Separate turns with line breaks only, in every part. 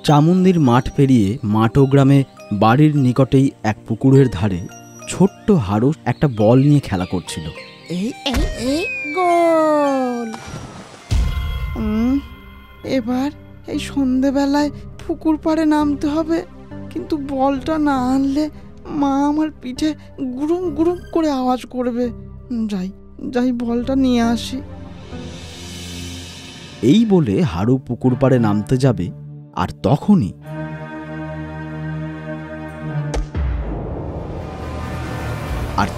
চামুন্দির মাঠ পেরিয়ে মাটো গ্রামে বাড়ির নিকটেই এক পুকুরের ধারে ছোট্ট হারু একটা বল নিয়ে খেলা করছিল।
গোল! এবার এই সন্ধেবেলায় পুকুর পাড়ে নামতে হবে, কিন্তু বলটা না আনলে মা আমার পিঠে গুরুম গুরুম করে আওয়াজ করবে। যাই যাই বলটা নিয়ে আসি।
এই বলে হারু পুকুর পাড়ে নামতে যাবে, আর তখনই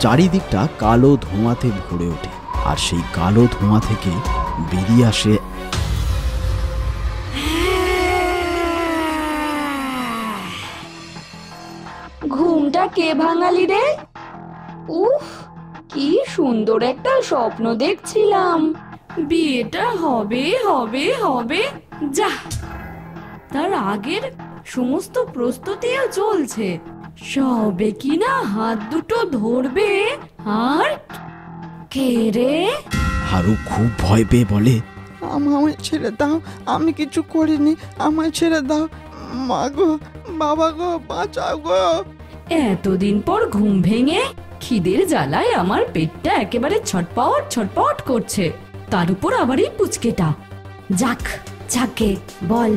চারিদিকটা কালো ধোঁয়াতে ভরে ওঠে, আর সেই কালো ধোঁয়া থেকে বেরিয়ে আসে
ঘুমটা কে ভাঙালি রে? উফ, কি সুন্দর একটা স্বপ্ন দেখছিলাম। বিয়েটা হবে হবে হবে, যা তার আগের সমস্ত প্রস্তুতিও চলছে, সবে কিনা হাত দুটো ধরবে। আর কে রে?
হারু খুব ভয় পেয়ে বলে,
আমায় ছেড়ে দাও, আমি কিছু করিনি, আমায় ছেড়ে দাও। মা গো, বাবা গো, বাঁচাও গো।
এতদিন পর ঘুম ভেঙে খিদের জ্বালায় আমার পেটটা একেবারে ছটপট ছটপট করছে, তার উপর আবার এই পুচকেটা। যাক যাকে বল,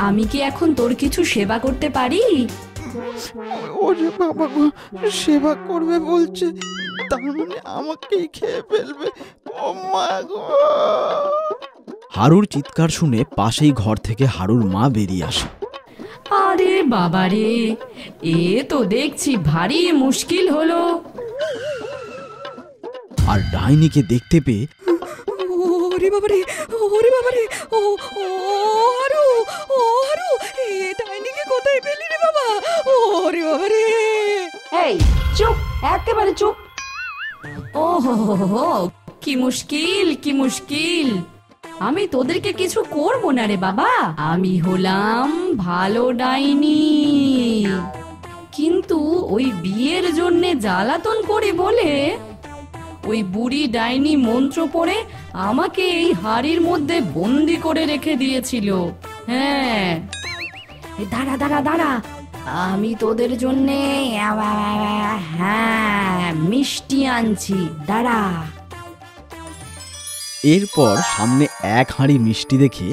আমি কি এখন তোর কিছু সেবা করতে পারি?
ওরে বাবা গো, সেবা করবে বলছে, তার মানে আমাকেই খেয়ে ফেলবে। ও মা গো!
হারুর চিৎকার শুনে পাশেই ঘর থেকে হারুর মা বেরিয়ে আসে।
আরে বাবা রে, এ তো দেখছি ভারী মুশকিল হলো।
আর ডাইনিকে দেখতে পেয়ে,
ওরে বাবা রে, ওরে বাবা রে, ও হারু, ও হারু, এ ডাইনিকে কোথায় পেলি রে বাবা? ওরে বাবা রে!
এই চুপ, একেবারে চুপ। ও হো, কি মুশকিল কি মুশকিল। আমি তোদেরকে কিছু করব না রে বাবা, আমি হলাম ভালো ডাইনি। কিন্তু ওই বিয়ের জন্য জ্বালাতন করে বলে ওই বুড়ি ডাইনি মন্ত্র পড়ে আমাকে এই হাড়ির মধ্যে বন্দি করে রেখে দিয়েছিল। হ্যাঁ, দাঁড়া দাঁড়া দাঁড়া, আমি তোদের জন্য হ্যাঁ মিষ্টি আনছি, দাঁড়া।
এরপর সামনে এক হাঁড়ি মিষ্টি দেখে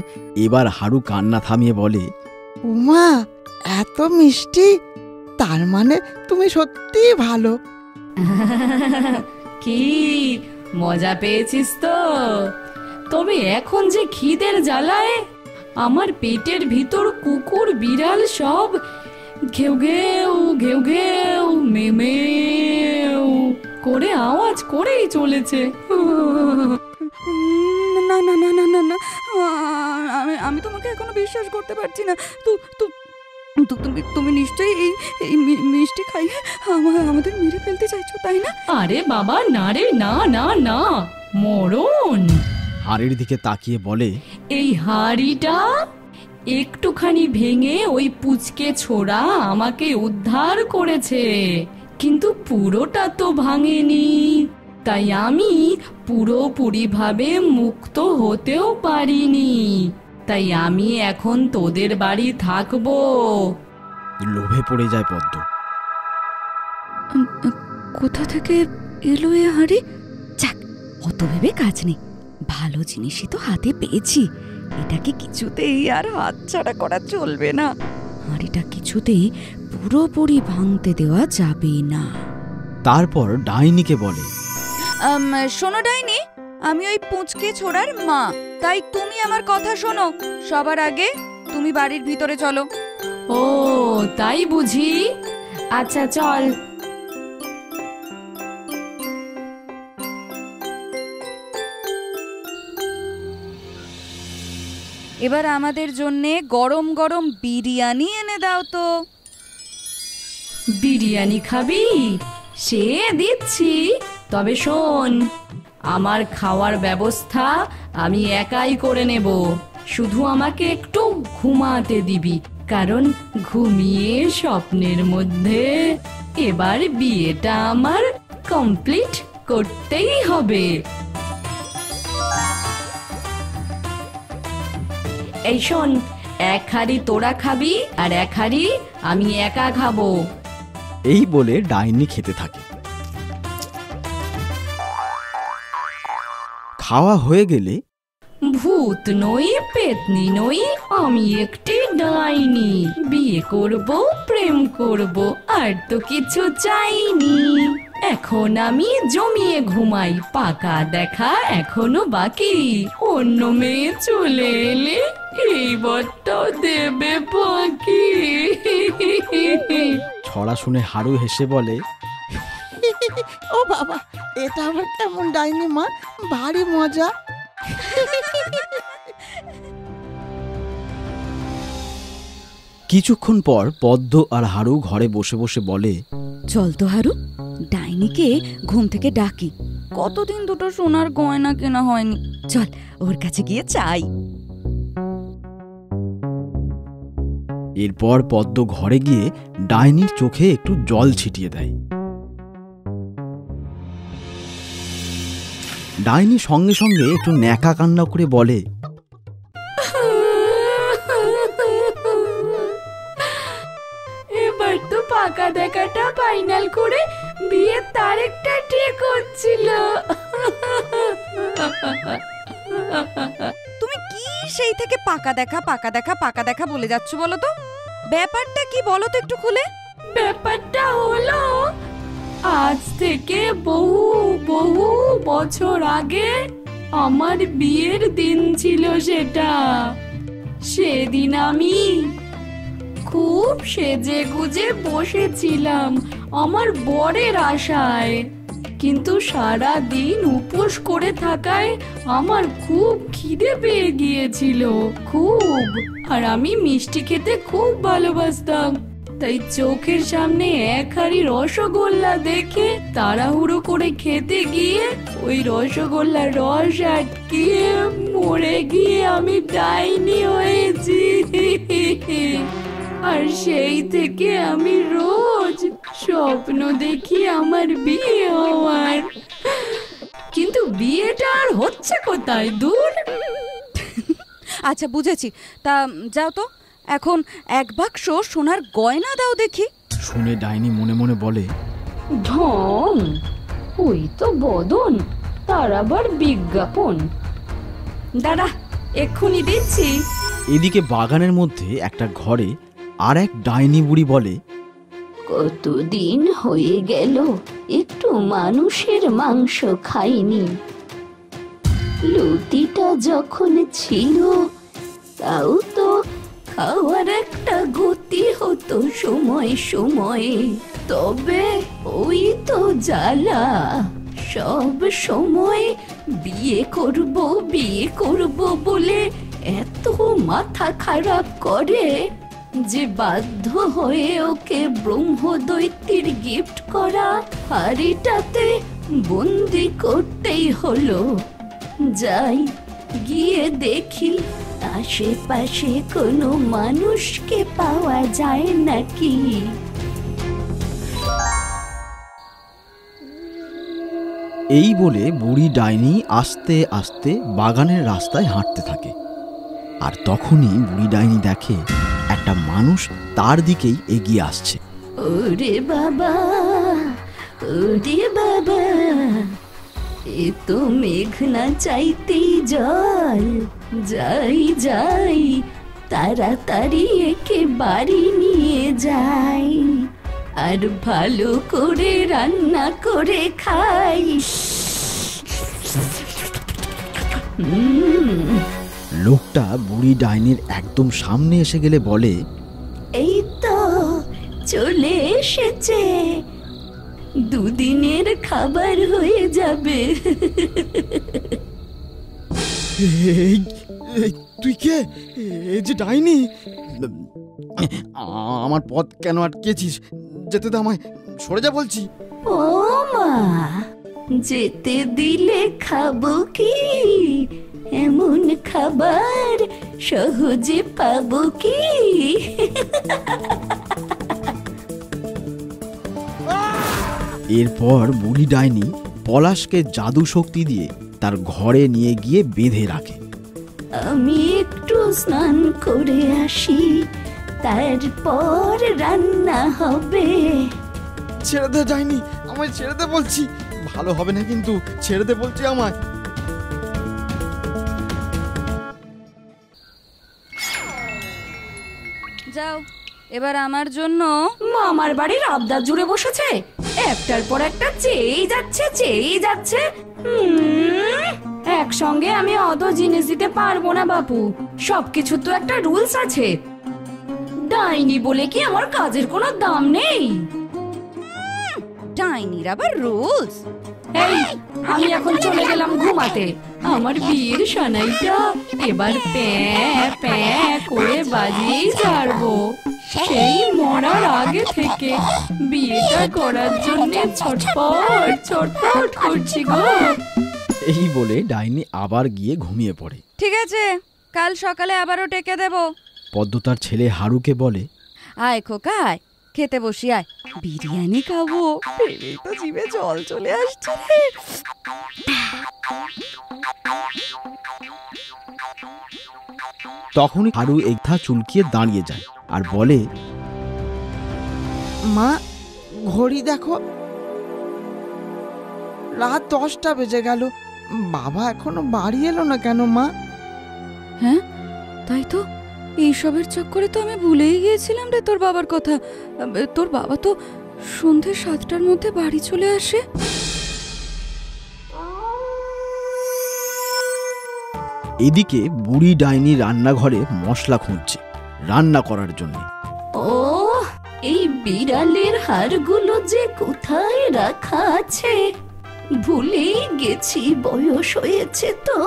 এবার হারু কান্না থামিয়ে বলে,
উমা, এত মিষ্টি! তার মানে তুমি সত্যি ভালো।
কি মজা পেয়েছিস তো? তবে এখন যে খিদের জ্বালায় আমার পেটের ভিতর কুকুর বিড়াল সব ঘেউ ঘেউ ঘেউ ঘেউ মেমেউ করে আওয়াজ করেই চলেছে।
না না না না না না, আমি তোমাকে এখনো বিশ্বাস করতে পারছি না। তুমি নিশ্চয়ই এই মিষ্টি খাইয়ে আমাদের মেরে ফেলতে চাইছো, তাই না?
আরে বাবা না রে, না না না, মরণ।
হাড়ির দিকে তাকিয়ে বলে,
এই হাড়িটা একটুখানি ভেঙে ওই পুচকে ছোড়া আমাকে উদ্ধার করেছে, কিন্তু পুরোটা তো ভাঙেনি, তাই আমি পুরোপুরি ভাবে মুক্ত হতেও পারিনি। তাই আমি এখন তোদের বাড়ি থাকবো।
লোভে পড়ে যায় পদ্ম।
কোথা থেকে এলো এ হাঁড়ি? যাক, অত ভেবে কাজ নেই, ভালো জিনিসই তো হাতে পেয়েছি, এটাকে কিছুতেই আর হাতছাড়া করা চলবে না। হাঁড়িটা কিছুতেই পুরোপুরি ভাঙতে দেওয়া যাবে না।
তারপর ডাইনিকে বলে,
শোনো ডাইনি, আমি ওই পুঁচকে ছোড়ার মা, তাই তুমি আমার কথা শোনো। সবার আগে তুমি বাড়ির ভিতরে চলো।
ও তাই বুঝি? আচ্ছা চল।
এবার আমাদের জন্যে গরম গরম বিরিয়ানি এনে দাও তো।
বিরিয়ানি খাবি? সে দিচ্ছি, তবে শোন, আমার খাওয়ার ব্যবস্থা আমি একাই করে নেব, শুধু আমাকে একটু ঘুমাতে দিবি, কারণ ঘুমিয়ে স্বপ্নের মধ্যে এবার বিয়েটা আমার কমপ্লিট করতেই হবে। এই শোন, এক হাঁড়ি তোরা খাবি আর এক হাঁড়ি আমি একা খাবো।
এই বলে ডাইনি খেতে থাকে। খাওয়া হয়ে গেলে,
ভূত নই, পেতনি নই, আমি একটি ডাইনি। বিয়ে করব, প্রেম করব, আর তো কিছু চাইনি। এখন আমি জমিয়ে ঘুমাই, পাকা দেখা এখনো বাকি। অন্য মেয়ে চলে এলে এই বরটাও দেবে বাকি।
ছড়া শুনে হারু হেসে বলে,
ও বাবা, এটা আবার কেমন ডাইনি মা, ভারী মজা।
কিছুক্ষণ পর পদ্ম আর হারু ঘরে বসে বসে বলে,
চল তো হারু, ডাইনিকে ঘুম থেকে ডাকি। কতদিন দুটো সোনার গয়না কেনা হয়নি, চল ওর কাছে গিয়ে চাই।
এরপর পদ্ম ঘরে গিয়ে ডাইনির চোখে একটু জল ছিটিয়ে দেয়। ডাইনি সঙ্গে সঙ্গে একটু ন্যাকা কান্না করে বলে,
এবার তো পাকা দেখাটা ফাইনাল করে বিয়ের তারিখটা ঠিক হচ্ছিল।
তুমি কি সেই থেকে পাকা দেখা পাকা দেখা পাকা দেখা বলে যাচ্ছ বলো তো? ব্যাপারটা কি বলো তো একটু খুলে।
ব্যাপারটা হলো, আজ থেকে বহু বহু বছর আগে আমার বিয়ের দিন ছিল সেটা। সেদিন আমি খুব সেজে গুজে বসেছিলাম আমার বরের আশায়, কিন্তু সারা দিন উপোস করে থাকায় আমার খুব খিদে পেয়ে গিয়েছিল, খুব। আর আমি মিষ্টি খেতে খুব ভালোবাসতাম, তাই চোখের সামনে এক হাঁড়ি রসগোল্লা দেখে তাড়াহুড়ো করে খেতে গিয়ে ওই রসগোল্লার রস আটকিয়ে মরে গিয়ে আমি ডাইনি হয়েছি। আর সেই থেকে আমি রোজ স্বপ্ন দেখি আমার বিয়ে হওয়ার, কিন্তু বিয়েটা আর হচ্ছে কোথায়, দূর।
আচ্ছা বুঝেছি, তা যাও তো এখন এক বাক্স সোনার গয়না দাও দেখি।
শুনে ডাইনি মনে মনে বলে,
ঢং, ওই তো বদন, তার আবার বিজ্ঞাপন। দাদা এক্ষুনি দিচ্ছি।
এদিকে বাগানের মধ্যে একটা ঘরে আর এক ডাইনি বুড়ি বলে,
কতদিন হয়ে গেল একটু মানুষের মাংস খাইনি। লুটিটা যখন ছিল তাও তো খাওয়ার একটা গতি হতো সময় সময়ে, তবে ওই তো জ্বালা, সব সময় বিয়ে করব বলে এত মাথা খারাপ করে যে বাধ্য হয়ে ওকে ব্রহ্মদৈত্যের গিফট করা হাড়িটাতে বন্দি করতেই হলো। যাই গিয়ে দেখি আশেপাশে কোনো মানুষকে পাওয়া যায় নাকি।
এই বলে বুড়ি ডাইনি আস্তে আস্তে বাগানের রাস্তায় হাঁটতে থাকে। আর তখনই বুড়ি ডাইনি দেখে একটা মানুষ তার দিকেই এগিয়ে আসছে।
ওরে বাবা, ওরে বাবা, এ তো মেঘনা চাইতেই জল। যাই যাই, তাড়াতাড়ি একে বাড়ি নিয়ে যাই, আর ভালো করে রান্না করে খাই।
লোকটা বুড়ি ডাইনির একদম সামনে এসে গেলে বলে,
এই তো চলে এসেছে, দুদিনের খাবার হয়ে যাবে।
তুই কে? এই যে ডাইনি, আমার পথ কেন আটকেছিস? যেতে দে আমায়, সরে যা বলছি।
ও মা, যেতে দিলে খাবো কি? এমন খাবার সহজে পাবো কি?
এরপর বুড়ি ডাইনি পলাশকে জাদু শক্তি দিয়ে তার ঘরে নিয়ে গিয়ে বেঁধে রাখে।
আমি একটু স্নান করে আসি, তারপর রান্না হবে।
ছেড়ে দে ডাইনি, আমায় ছেড়ে দে বলছি। ভালো হবে না কিন্তু, ছেড়ে দে বলছি আমায়।
যাও, এবার আমার জন্য।
মামার বাড়ির আবদার জুড়ে বসেছে, একটার পর একটা চেয়েই যাচ্ছে। একসঙ্গে আমি অত জিনিস দিতে পারবো না বাপু, সবকিছু তো একটা রুলস আছে। ডাইনি বলে কি আমার কাজের কোনো দাম নেই?
ডাইনির আবার রুলস?
এই, আমি এখন চলে গেলাম ঘুমাতে। আমার বিয়ের সানাইটা এবার প্যাঁ প্যাঁ করে বাজিয়েই ছাড়বো। সেই মরার আগে থেকে বিয়েটা করার জন্য ছটপট করছি গো।
এই বলে ডাইনি আবার গিয়ে ঘুমিয়ে পড়ে।
ঠিক আছে, কাল সকালে আবারও ডেকে দেব।
পদ্ম তার ছেলে হারুকে বলে,
আয় খোকা আয়, খেতে বসি আয়, বিরিয়ানি খাবো। ভেবেই তো জিভে জল চলে আসছে রে।
তখনই হারু একধা চুলকিয়ে দাঁড়িয়ে যায় আর বলে,
মা, ঘড়ি দেখো, রাত 10টা বেজে গেল। বাবা এখনো বাড়ি এলো না কেন মা?
হ্যাঁ, তাই তো, এইসবের চক্করে তো আমি ভুলেই গিয়েছিলাম রে তোর বাবার কথা। তোর বাবা তো সন্ধে 7টার মধ্যে বাড়ি চলে আসে।
এদিকে বুড়ি ডাইনি রান্নাঘরে মশলা খুঁজছে রান্না করার জন্য।
ও, এই বিড়ালের হাড়গুলো যে কোথায় রাখা আছে ভুলেই গেছি, বয়স হয়েছে তো।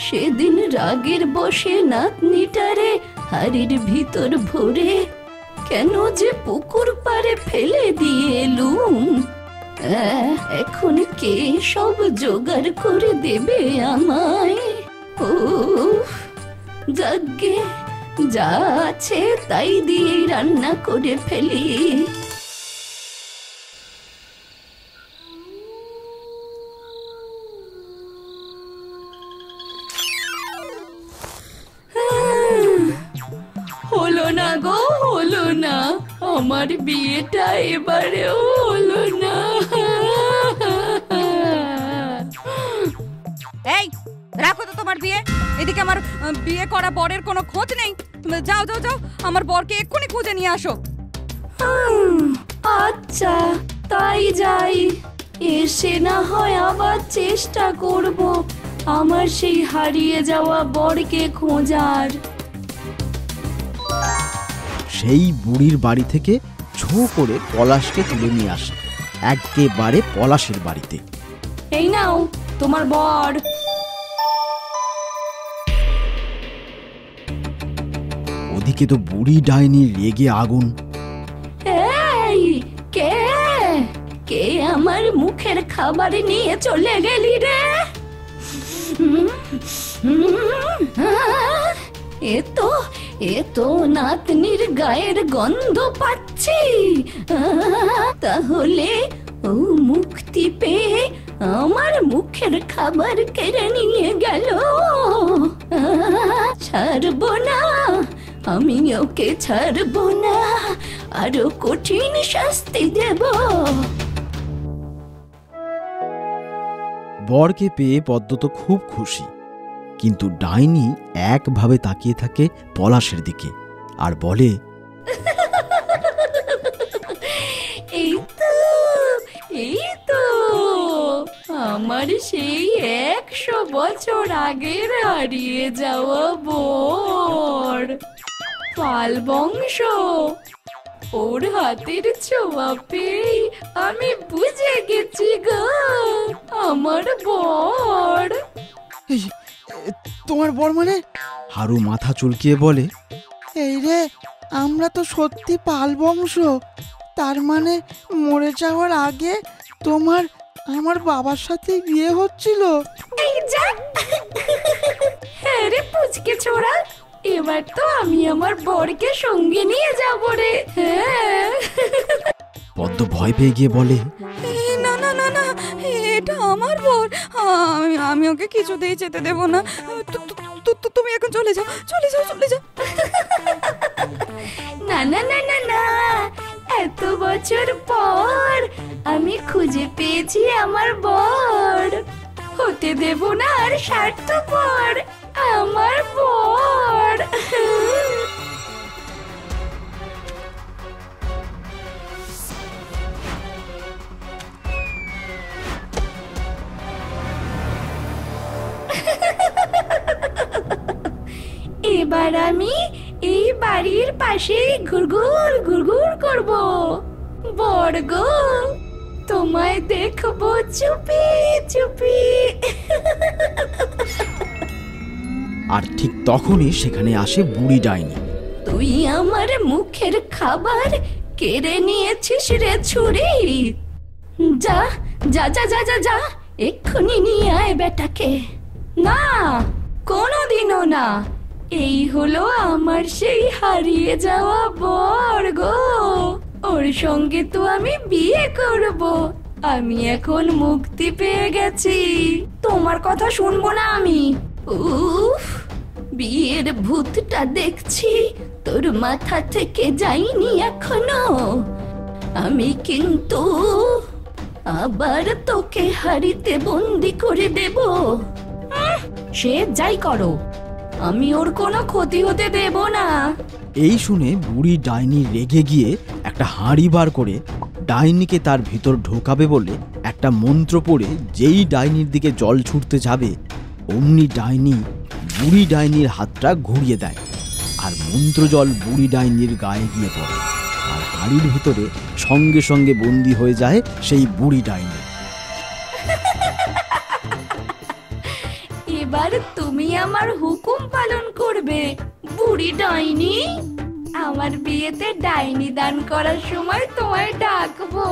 সেদিন রাগের বসে নাতনিটারে হাড়ির ভিতর ভরে কেন যে পুকুর পাড়ে ফেলে দিয়ে এলুম। এখন কে সব জোগাড় করে দেবে আমায়? যাগ্গে, যা আছে তাই দিয়ে রান্না করে ফেলি। হলো না গো, হলো না, আমার বিয়েটা এবারেও হলো না।
এই, রাখো তো তোমার বিয়ে। এদিকে আমার বিয়ে করা বরের কোনো খোঁজ নেই। যাও যাও যাও, আমার বরকে এক্ষুনি খুঁজে নিয়ে আসো।
আচ্ছা, তাই যাই। এসে না হয় আবার চেষ্টা করব আমার সেই হারিয়ে যাওয়া বরকে খোঁজার।
সেই বুড়ির বাড়ি থেকে ছো করে পলাশকে তুলে নিয়ে আসে একেবারে পলাশের বাড়িতে।
এই নাও তোমার বর।
ওদিকে তো বুড়ি ডাইনি রেগে আগুন।
এই, কে কে আমার মুখের খাবার নিয়ে চলে গেলি রে? এ তো নাতনির গায়ের গন্ধ পাচ্ছি। তাহলে ও মুক্তি পেয়ে আমার মুখের খাবার কেড়ে নিয়ে গেল। ছাড়বো না, আমি ওকে ছাড়বো না, আরো কঠিন শাস্তি দেব।
বরকে পেয়ে পদ্ম তো খুব খুশি, কিন্তু ডাইনি একভাবে তাকিয়ে থাকে পলাশের দিকে আর বলে,
এই তো আমার সেই 100 বছর আগের হারিয়ে যাওয়া বর, পাল বংশ। ওর হাতের ছোঁয়া পেয়ে আমি বুঝে গেছি গো, আমার বর।
তোমার বর মানে?
হারু মাথা চুলকিয়ে বলে,
এই রে, আমরা তো সত্যি পাল বংশ। তার মানে মরে যাওয়ার আগে তোমার আমার বাবার সাথে বিয়ে হচ্ছিল?
এই যা, হ্যাঁ রে পুচকে ছোড়া, এবার তো আমি আমার বরকে সঙ্গে নিয়ে যাব রে। হ্যাঁ।
পদ্ম ভয় পেয়ে গিয়ে বলে,
না না না, না, এটা আমার বর। আমি ওকে কিছুতেই যেতে দেব না। তুমি এখন চলে যাও, চলে যাও, চলে যাও।
না না না না না, এত বছর পর আমি খুঁজে পেয়েছি আমার বর। হতে দেব না আর স্বার্থপর আমার বর। এবার আমি এই বাড়ির পাশে ঘুরঘুর ঘুরঘুর করব। বর্গ, তোমায় দেখবো চুপি চুপি।
আর ঠিক তখনই সেখানে আসে বুড়ি ডাইনি।
তুই আমার মুখের খাবার কেড়ে নিয়েছিস রে ছুরি। যা যা যা যা যা যা, এক্ষুনি নিয়ে আয় বেটাকে। না, কোনোদিনও না। এই হলো আমার সেই হারিয়ে যাওয়া বর গো। ওর সঙ্গে তো আমি বিয়ে করব। আমি এখন মুক্তি পেয়ে গেছি, তোমার কথা শুনবো না আমি। উফ, বিয়ের ভূতটা দেখছি তোর মাথা থেকে যায়নি এখনো। আমি কিন্তু আবার তোকে হাড়িতে বন্দি করে দেব। সে যাই করো, আমি ওর কোনো ক্ষতি হতে দেব না।
এই শুনে বুড়ি ডাইনি রেগে গিয়ে একটা হাঁড়ি বার করে ডাইনিকে তার ভিতর ঢোকাবে বলে একটা মন্ত্র পড়ে যেই ডাইনির দিকে জল ছুটতে যাবে, অমনি ডাইনি বুড়ি ডাইনির হাতটা ঘুরিয়ে দেয় আর মন্ত্র জল বুড়ি ডাইনির গায়ে গিয়ে পড়ে। আর হাঁড়ির ভিতরে সঙ্গে সঙ্গে বন্দি হয়ে যায় সেই বুড়ি ডাইনি।
এবার তুমি আমার হুকুম পালন করবে বুড়ি ডাইনি। আমার বিয়েতে ডাইনি দান করার সময় তোমায় ডাকবো।